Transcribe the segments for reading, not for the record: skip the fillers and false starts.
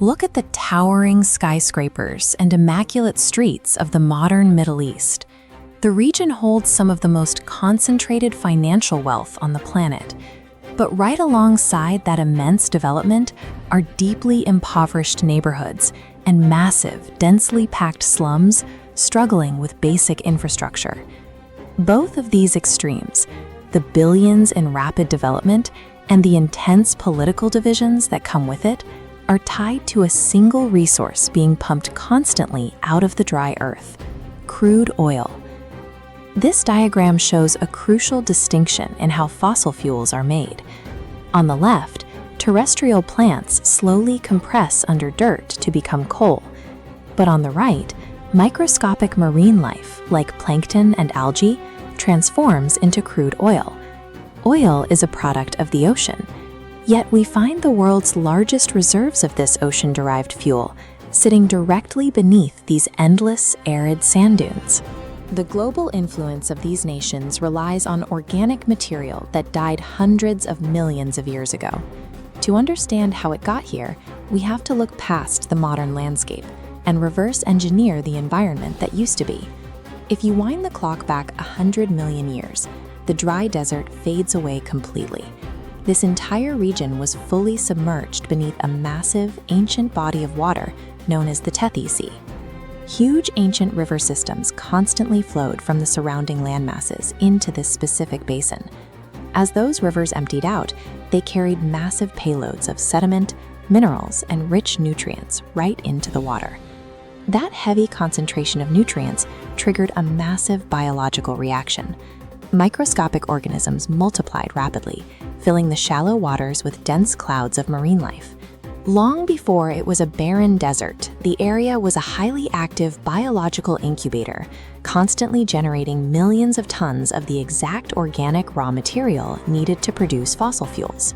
Look at the towering skyscrapers and immaculate streets of the modern Middle East. The region holds some of the most concentrated financial wealth on the planet. But right alongside that immense development are deeply impoverished neighborhoods and massive, densely packed slums struggling with basic infrastructure. Both of these extremes, the billions in rapid development and the intense political divisions that come with it, are tied to a single resource being pumped constantly out of the dry earth: crude oil. This diagram shows a crucial distinction in how fossil fuels are made. On the left, terrestrial plants slowly compress under dirt to become coal. But on the right, microscopic marine life, like plankton and algae, transforms into crude oil. Oil is a product of the ocean, yet we find the world's largest reserves of this ocean-derived fuel sitting directly beneath these endless, arid sand dunes. The global influence of these nations relies on organic material that died hundreds of millions of years ago. To understand how it got here, we have to look past the modern landscape and reverse engineer the environment that used to be. If you wind the clock back 100 million years, the dry desert fades away completely. This entire region was fully submerged beneath a massive, ancient body of water known as the Tethys Sea. Huge ancient river systems constantly flowed from the surrounding landmasses into this specific basin. As those rivers emptied out, they carried massive payloads of sediment, minerals, and rich nutrients right into the water. That heavy concentration of nutrients triggered a massive biological reaction. Microscopic organisms multiplied rapidly, filling the shallow waters with dense clouds of marine life. Long before it was a barren desert, the area was a highly active biological incubator, constantly generating millions of tons of the exact organic raw material needed to produce fossil fuels.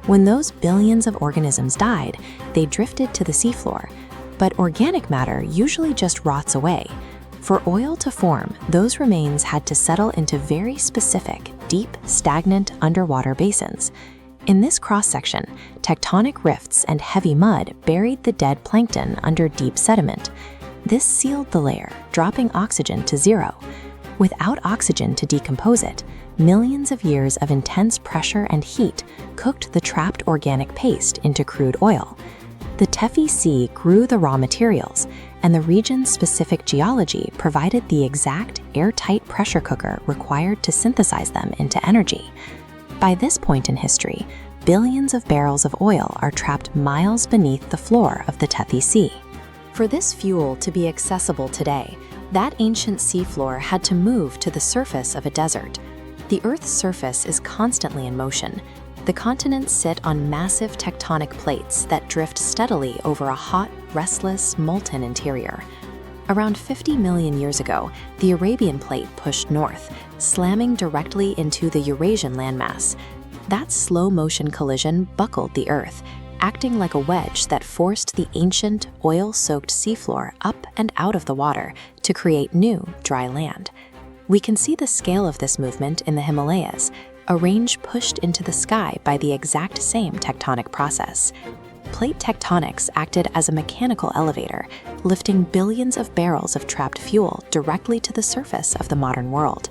When those billions of organisms died, they drifted to the seafloor, but organic matter usually just rots away. For oil to form, those remains had to settle into very specific, deep, stagnant underwater basins. In this cross-section, tectonic rifts and heavy mud buried the dead plankton under deep sediment. This sealed the layer, dropping oxygen to zero. Without oxygen to decompose it, millions of years of intense pressure and heat cooked the trapped organic paste into crude oil. The Tethys Sea grew the raw materials, and the region's specific geology provided the exact airtight pressure cooker required to synthesize them into energy. By this point in history, billions of barrels of oil are trapped miles beneath the floor of the Tethys Sea. For this fuel to be accessible today, that ancient seafloor had to move to the surface of a desert. The Earth's surface is constantly in motion. The continents sit on massive tectonic plates that drift steadily over a hot, restless, molten interior. Around 50 million years ago, the Arabian plate pushed north, slamming directly into the Eurasian landmass. That slow-motion collision buckled the Earth, acting like a wedge that forced the ancient, oil-soaked seafloor up and out of the water to create new, dry land. We can see the scale of this movement in the Himalayas, a range pushed into the sky by the exact same tectonic process. Plate tectonics acted as a mechanical elevator, lifting billions of barrels of trapped fuel directly to the surface of the modern world.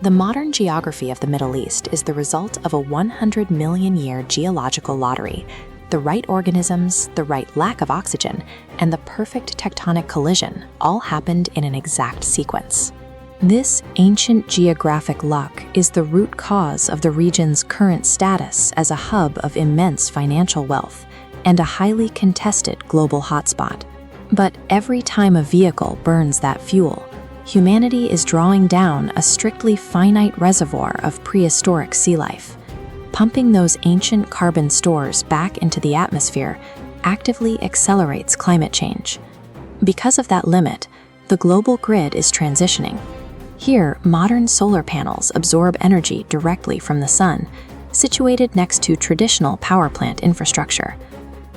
The modern geography of the Middle East is the result of a 100 million year geological lottery. The right organisms, the right lack of oxygen, and the perfect tectonic collision all happened in an exact sequence. This ancient geographic luck is the root cause of the region's current status as a hub of immense financial wealth and a highly contested global hotspot. But every time a vehicle burns that fuel, humanity is drawing down a strictly finite reservoir of prehistoric sea life. Pumping those ancient carbon stores back into the atmosphere actively accelerates climate change. Because of that limit, the global grid is transitioning. Here, modern solar panels absorb energy directly from the sun, situated next to traditional power plant infrastructure.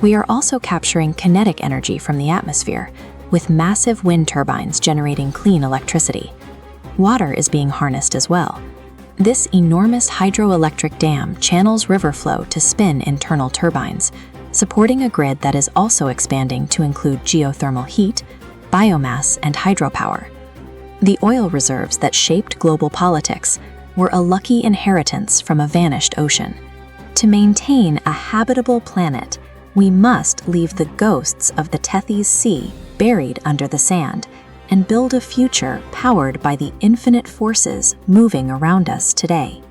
We are also capturing kinetic energy from the atmosphere, with massive wind turbines generating clean electricity. Water is being harnessed as well. This enormous hydroelectric dam channels river flow to spin internal turbines, supporting a grid that is also expanding to include geothermal heat, biomass, and hydropower. The oil reserves that shaped global politics were a lucky inheritance from a vanished ocean. To maintain a habitable planet, we must leave the ghosts of the Tethys Sea buried under the sand and build a future powered by the infinite forces moving around us today.